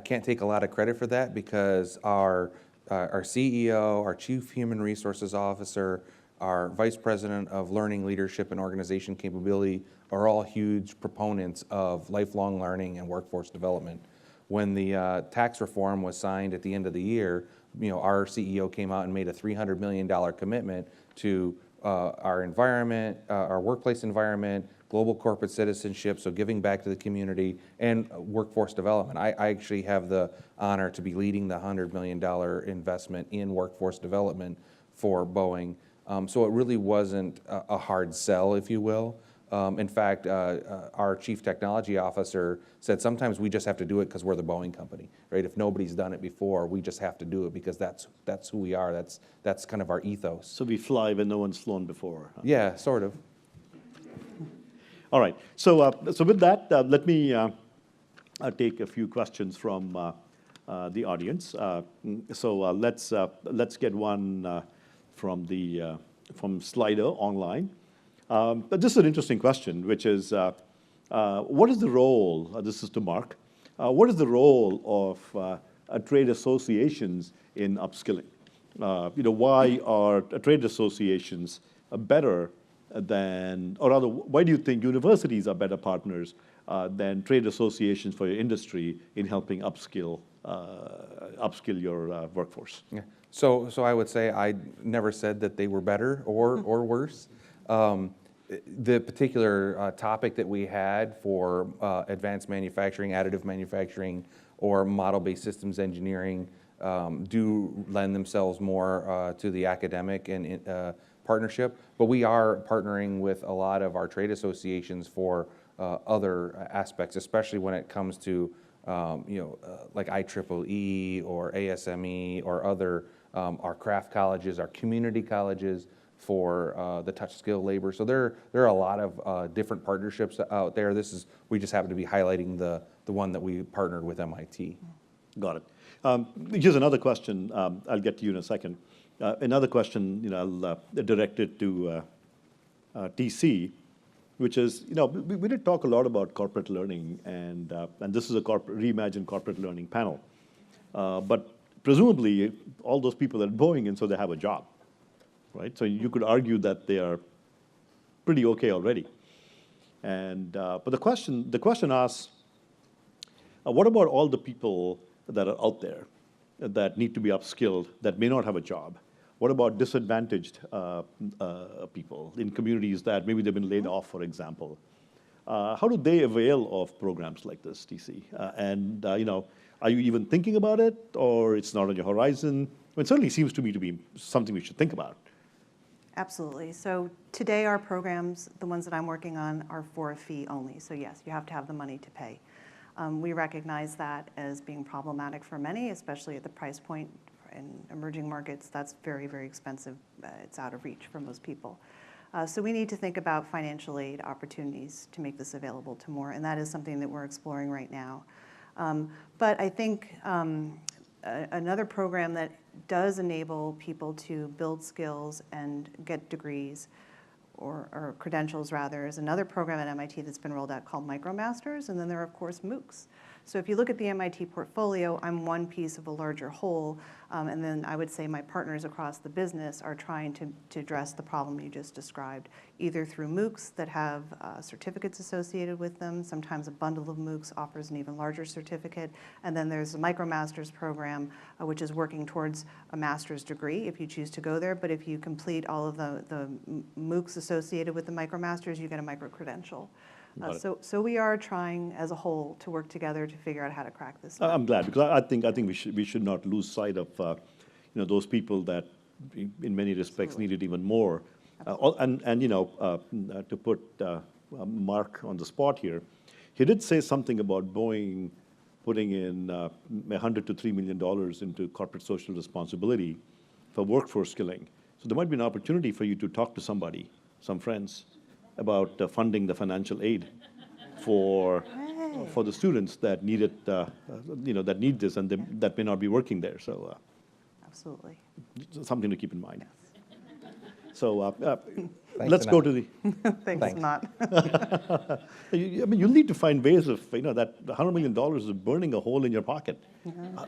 can't take a lot of credit for that because our CEO, our Chief Human Resources Officer, our Vice President of Learning, Leadership, and Organization Capability are all huge proponents of lifelong learning and workforce development. When the tax reform was signed at the end of the year, our CEO came out and made a $300 million commitment to our environment, our workplace environment, global corporate citizenship, so giving back to the community, and workforce development. I actually have the honor to be leading the $100 million investment in workforce development for Boeing. So it really wasn't a hard sell, if you will. In fact, our chief technology officer said sometimes we just have to do it because we're the Boeing company, right? If nobody's done it before, we just have to do it because that's who we are. That's kind of our ethos. So we fly when no one's flown before. Huh? Yeah, sort of. All right. So with that, let me take a few questions from the audience. Let's get one from Slido online. But this is an interesting question, which is, what is the role, this is to Mark, what is the role of trade associations in upskilling? Why are trade associations better than, or rather, why do you think universities are better partners than trade associations for your industry in helping upskill your workforce? Yeah. So I would say I never said that they were better or worse. The particular topic that we had for advanced manufacturing, additive manufacturing, or model-based systems engineering do lend themselves more to the academic and partnership, but we are partnering with a lot of our trade associations for other aspects, especially when it comes to like IEEE or ASME or other our craft colleges, our community colleges for the touch skill labor. So there are a lot of different partnerships out there. We just happen to be highlighting the one that we partnered with MIT. Got it. Here's another question. I'll get to you in a second. Another question, I'll direct it to TC, which is, we did talk a lot about corporate learning, and this is a Reimagine corporate learning panel. But presumably, all those people are Boeing, and so they have a job, right? So you could argue that they are pretty okay already. And but the question asks, what about all the people that are out there that need to be upskilled that may not have a job? What about disadvantaged people in communities that maybe they've been laid off, for example? How do they avail of programs like this, TC? Are you even thinking about it, or it's not on your horizon? It certainly seems to me to be something we should think about. Absolutely. So today our programs, the ones that I'm working on, are for a fee only. So yes, you have to have the money to pay. We recognize that as being problematic for many, especially at the price point in emerging markets. That's very, very expensive. It's out of reach for most people. So we need to think about financial aid opportunities to make this available to more, and that is something that we're exploring right now. But I think another program that does enable people to build skills and get degrees, or credentials rather, is another program at MIT that's been rolled out called MicroMasters, and then there are, of course, Moocs. So if you look at the MIT portfolio, I'm one piece of a larger whole, and then I would say my partners across the business are trying to address the problem you just described, either through Moocs that have certificates associated with them. Sometimes a bundle of Moocs offers an even larger certificate, and then there's a MicroMasters program, which is working towards a master's degree if you choose to go there, but if you complete all of the Moocs associated with the MicroMasters, you get a micro-credential. So we are trying as a whole to work together to figure out how to crack this. I'm glad, because I think we should not lose sight of those people that in many respects need it even more. To put Mark on the spot here, he did say something about Boeing putting in $100 to $3 million into corporate social responsibility for workforce skilling. So there might be an opportunity for you to talk to somebody, some friends, about funding the financial aid for the students that need it, that need this, and that may not be working there. So absolutely, something to keep in mind. Yes. So let's Anant. go to the. Thanks, not. You'll need to find ways of that $100 million is burning a hole in your pocket.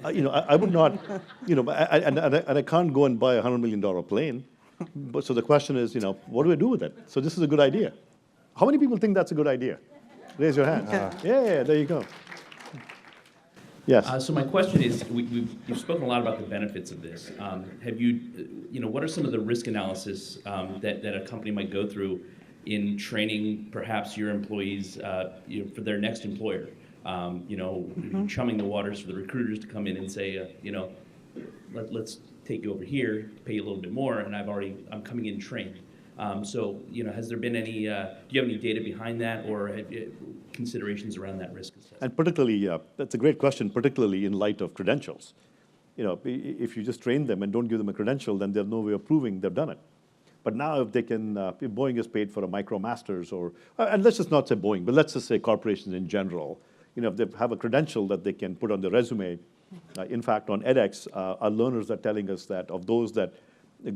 I would not, and I can't go and buy a $100 million plane. But so the question is, what do I do with it? So this is a good idea. How many people think that's a good idea? Raise your hand. Yeah, there you go. Yes. So my question is, you've spoken a lot about the benefits of this. Have you, what are some of the risk analysis that a company might go through in training perhaps your employees for their next employer? Chumming the waters for the recruiters to come in and say, let's take you over here, pay you a little bit more, and I'm coming in trained. Has there been any, do you have any data behind that, or have considerations around that risk assessment? And particularly, that's a great question, particularly in light of credentials. If you just train them and don't give them a credential, then there's no way of proving they've done it. But now if they can, if Boeing is paid for a MicroMasters and let's just not say Boeing, but let's just say corporations in general, if they have a credential that they can put on their resume. In fact, on edX, our learners are telling us that of those that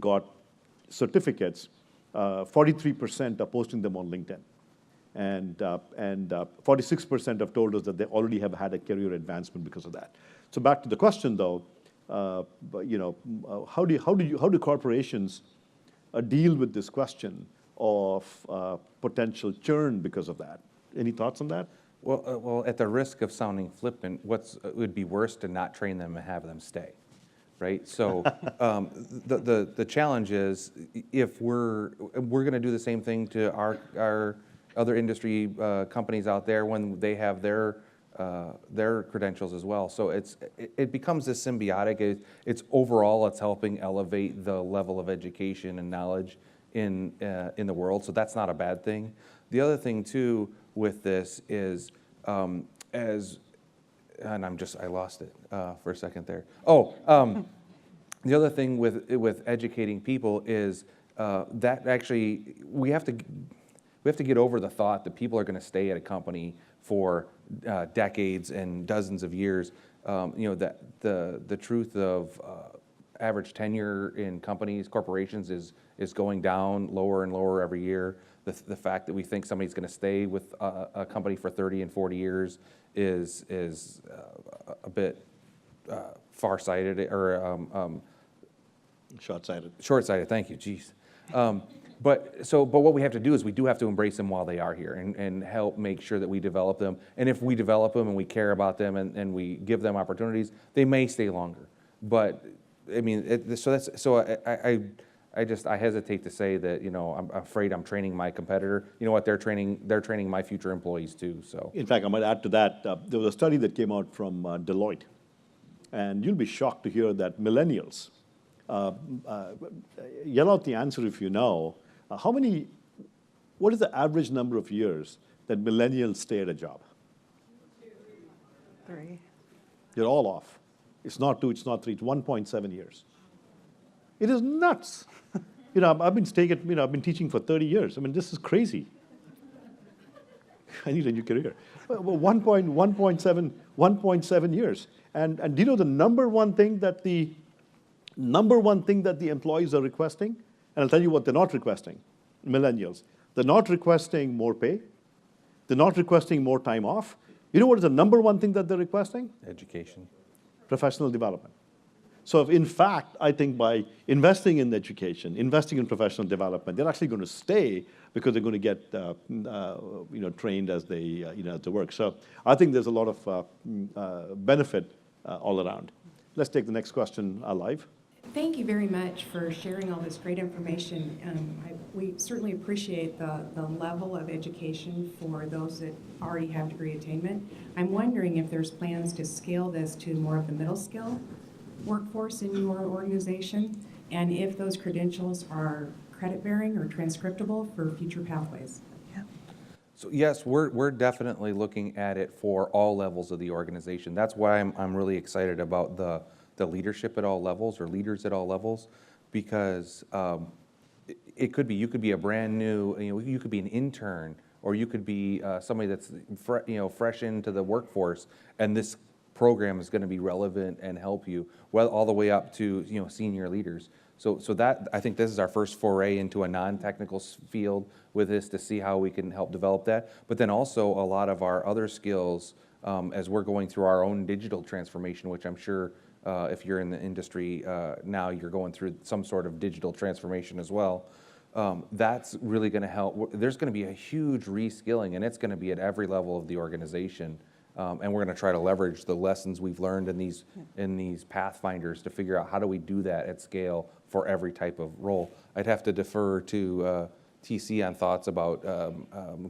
got certificates, 43% are posting them on LinkedIn. And 46% have told us that they already have had a career advancement because of that. So back to the question, though, how do corporations deal with this question of potential churn because of that? Any thoughts on that? Well, at the risk of sounding flippant, it would be worse to not train them and have them stay, right? So the challenge is, if we're going to do the same thing to our other industry companies out there when they have their credentials as well. So it becomes this symbiotic. It's overall, it's helping elevate the level of education and knowledge in the world. So that's not a bad thing. The other thing too with this is, and I lost it for a second there. The other thing with educating people is that actually we have to get over the thought that people are going to stay at a company for decades and dozens of years. That the truth of average tenure in corporations is going down lower and lower every year. The fact that we think somebody's going to stay with a company for 30 and 40 years is a bit far-sighted or Short-sighted. Short-sighted. Thank you. Jeez. But what we have to do is we do have to embrace them while they are here and help make sure that we develop them. And if we develop them and we care about them and we give them opportunities, they may stay longer. But I mean, I hesitate to say that, I'm afraid I'm training my competitor. You know what? They're training my future employees too. So in fact, I might add to that, there was a study that came out from Deloitte, and you'll be shocked to hear that millennials, yell out the answer if you know, what is the average number of years that millennials stay at a job? 3. You're all off. It's not 2, it's not 3, it's 1.7 years. It is nuts. I've been teaching for 30 years. I mean, this is crazy. I need a new career. 1.7 years. And do you know the number one thing that the employees are requesting? And I'll tell you what they're not requesting, millennials. They're not requesting more pay. They're not requesting more time off. You know what is the number one thing that they're requesting? education. Professional development. So in fact, I think by investing in education, investing in professional development, they're actually going to stay because they're going to get trained as they work. So I think there's a lot of benefit all around. Let's take the next question live. Thank you very much for sharing all this great information. We certainly appreciate the level of education for those that already have degree attainment. I'm wondering if there's plans to scale this to more of the middle skill workforce in your organization, and if those credentials are credit-bearing or transcriptable for future pathways. Yeah. So yes, we're definitely looking at it for all levels of the organization. That's why I'm really excited about the leadership at all levels, or leaders at all levels, because you could be a brand new, you could be an intern, or you could be somebody that's fresh into the workforce, and this program is going to be relevant and help you, well, all the way up to senior leaders. So that, I think this is our first foray into a non-technical field with this, to see how we can help develop that. But then also a lot of our other skills, as we're going through our own digital transformation, which I'm sure if you're in the industry now, you're going through some sort of digital transformation as well. That's really going to help. There's going to be a huge reskilling, and it's going to be at every level of the organization. And we're going to try to leverage the lessons we've learned in these pathfinders to figure out how do we do that at scale for every type of role. I'd have to defer to TC on thoughts about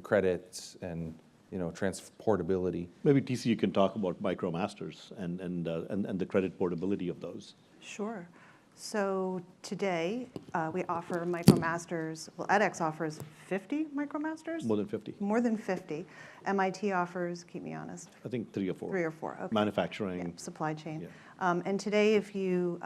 credits and transportability. Maybe TC, you can talk about MicroMasters and the credit portability of those. Sure. So today, we offer MicroMasters. Well, edX offers 50 MicroMasters? More than 50. More than 50. MIT offers, keep me honest, I think 3 or 4. 3 or 4. Okay. Manufacturing. Yeah, supply chain. Yeah. And today, if you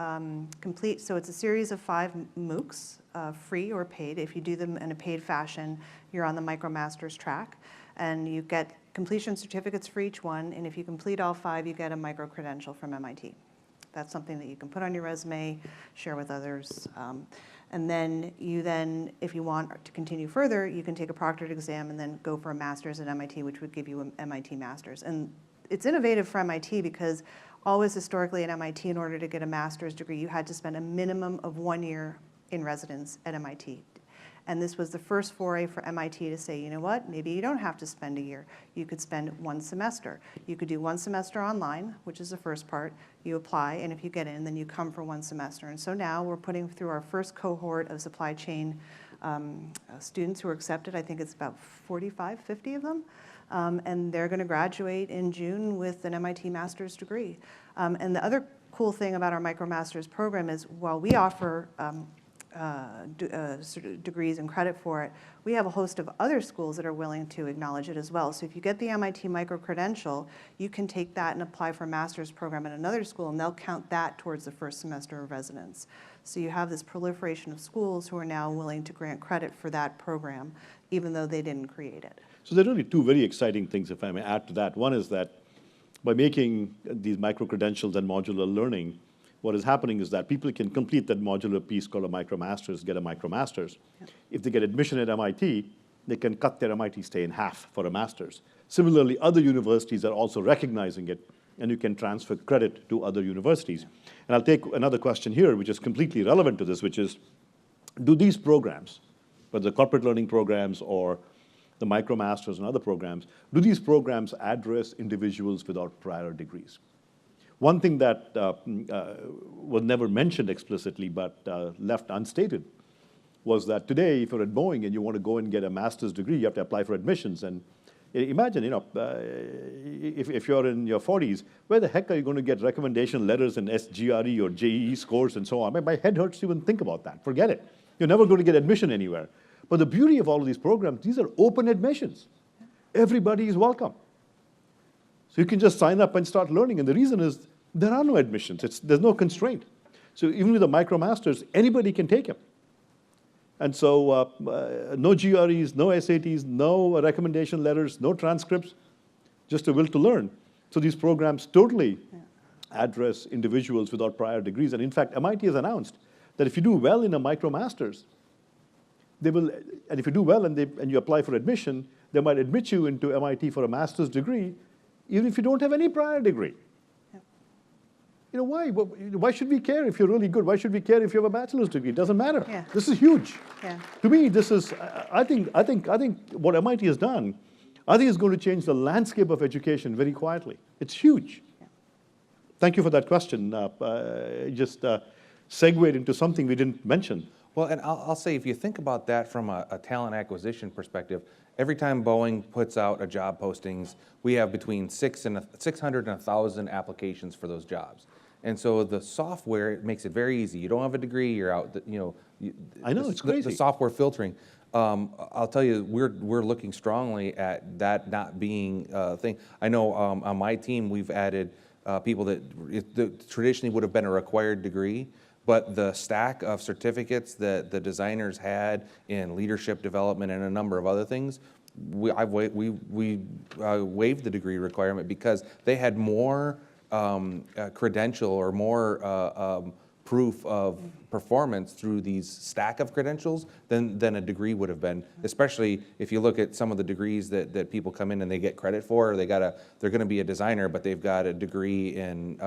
complete, so it's a series of 5 Moocs, free or paid. If you do them in a paid fashion, you're on the MicroMasters track. And you get completion certificates for each one. And if you complete all 5, you get a micro-credential from MIT. That's something that you can put on your resume, share with others. And then if you want to continue further, you can take a proctored exam and then go for a master's at MIT, which would give you an MIT master's. And it's innovative for MIT because always historically at MIT, in order to get a master's degree, you had to spend a minimum of 1 year in residence at MIT. And this was the first foray for MIT to say, you know what, maybe you don't have to spend a year. You could spend 1 semester. You could do 1 semester online, which is the first part. You apply, and if you get in, then you come for 1 semester. And so now we're putting through our first cohort of supply chain students who are accepted. I think it's about 45, 50 of them. And they're going to graduate in June with an MIT master's degree. And the other cool thing about our MicroMasters program is while we offer degrees and credit for it, we have a host of other schools that are willing to acknowledge it as well. So if you get the MIT micro-credential, you can take that and apply for a master's program at another school, and they'll count that towards the first semester of residence. So you have this proliferation of schools who are now willing to grant credit for that program, even though they didn't create it. So there are really 2 very exciting things, if I may add to that. One is that by making these micro-credentials and modular learning, what is happening is that people can complete that modular piece called a MicroMasters, get a MicroMasters. Yep. If they get admission at MIT, they can cut their MIT stay in half for a master's. Similarly, other universities are also recognizing it, and you can transfer credit to other universities. And I'll take another question here, which is completely relevant to this, which is, do these programs, whether the corporate learning programs or the MicroMasters and other programs, do these programs address individuals without prior degrees? One thing that was never mentioned explicitly but left unstated was that today, if you're at Boeing and you want to go and get a master's degree, you have to apply for admissions. And imagine, if you're in your 40s, where the heck are you going to get recommendation letters and SGRE or JEE scores and so on? My head hurts to even think about that. Forget it. You're never going to get admission anywhere. But the beauty of all of these programs, these are open admissions. Everybody is welcome. So you can just sign up and start learning. And the reason is there are no admissions. There's no constraint. So even with the MicroMasters, anybody can take them. And so no GREs, no SATs, no recommendation letters, no transcripts, just a will to learn. So these programs totally address individuals without prior degrees. And in fact, MIT has announced that if you do well in a MicroMasters, they will, and if you do well and you apply for admission, they might admit you into MIT for a master's degree, even if you don't have any prior degree. Yeah. Why? Why should we care if you're really good? Why should we care if you have a bachelor's degree? It doesn't matter. Yeah. This is huge. Yeah. To me, this is, I think what MIT has done, I think is going to change the landscape of education very quietly. It's huge. Yeah. Thank you for that question. Just segued into something we didn't mention. Well, and I'll say, if you think about that from a talent acquisition perspective, every time Boeing puts out a job postings, we have between 600 and 1,000 applications for those jobs. And so the software makes it very easy. You don't have a degree, you're out. I know, it's crazy. The software filtering. I'll tell you, we're looking strongly at that not being a thing. I know on my team we've added people that traditionally would have been a required degree. But the stack of certificates that the designers had in leadership development and a number of other things, we waived the degree requirement because they had more credential or more proof of performance through these stack of credentials than a degree would have been. Especially if you look at some of the degrees that people come in and they get credit for, they're going to be a designer, but they've got a degree in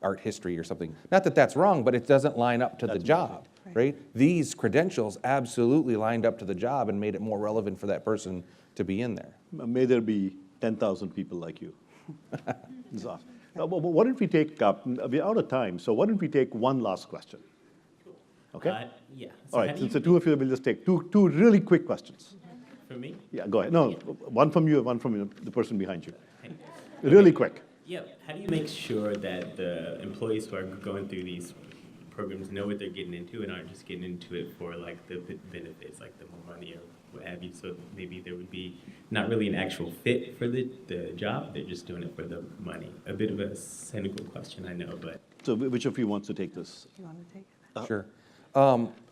art history or something. Not that that's wrong, but it doesn't line up to the job, right? These credentials absolutely lined up to the job and made it more relevant for that person to be in there. May there be 10,000 people like you. This is awesome. Why don't we take, we're out of time, so why don't we take one last question? Okay? Yeah. All right, since the two of you will just take two really quick questions. For me? Yeah, go ahead. No, one from you, one from the person behind you. Really quick. Yeah. How do you make sure that the employees who are going through these programs know what they're getting into and aren't just getting into it for like the benefits, like the money or what have you? So maybe there would be not really an actual fit for the job. They're just doing it for the money. A bit of a cynical question, I know, but. So which of you wants to take this? You want to take it? Sure.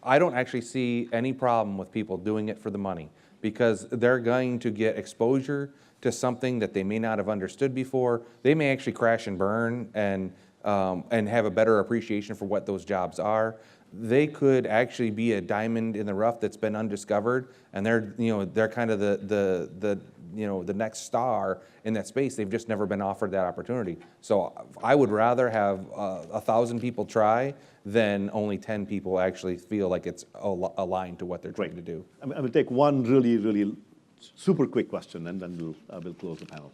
I don't actually see any problem with people doing it for the money because they're going to get exposure to something that they may not have understood before. They may actually crash and burn and have a better appreciation for what those jobs are. They could actually be a diamond in the rough that's been undiscovered, and they're kind of the next star in that space. They've just never been offered that opportunity. So I would rather have 1,000 people try than only 10 people actually feel like it's aligned to what they're trying to do. I will take one really super quick question, and then we'll close the panel.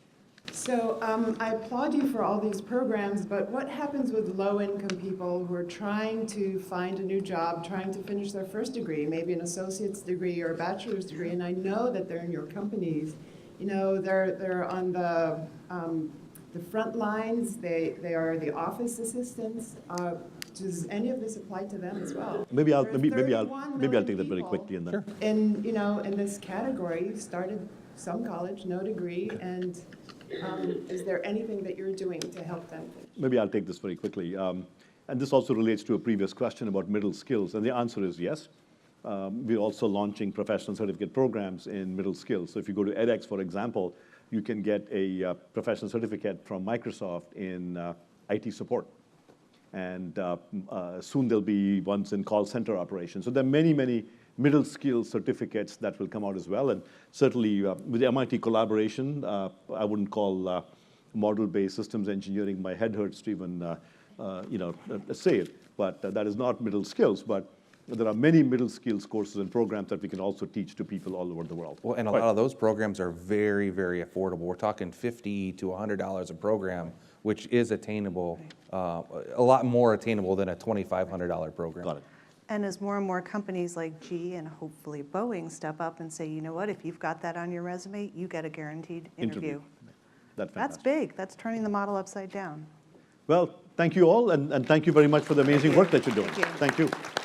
So I applaud you for all these programs, but what happens with low-income people who are trying to find a new job, trying to finish their first degree, maybe an associate's degree or a bachelor's degree, and I know that they're in your companies. You know, they're on the front lines. They are the office assistants. Does any of this apply to them as well? Maybe I'll There are take 31 million that very people quickly, and then. in in this category, started some college, no degree, and is there anything that you're doing to help them? Maybe I'll take this very quickly. And this also relates to a previous question about middle skills, and the answer is yes. We're also launching professional certificate programs in middle skills. So if you go to edX, for example, you can get a professional certificate from Microsoft in IT support. And soon there'll be ones in call center operations. So there are many middle skill certificates that will come out as well. And certainly with the MIT collaboration, I wouldn't call model-based systems engineering. My head hurts to even say it, but that is not middle skills. But there are many middle skills courses and programs that we can also teach to people all over the world. Well, and a lot of those programs are very affordable. We're talking $50 to $100 a program, which is attainable, a lot more attainable than a $2,500 program. Got it. And as more and more companies like GE and hopefully Boeing step up and say, you know what, if you've got that on your resume, you get a guaranteed interview. That's That's fantastic. big. That's turning the model upside down. Well, thank you all, and thank you very much for the amazing work that you're doing. Thank you. Thank you.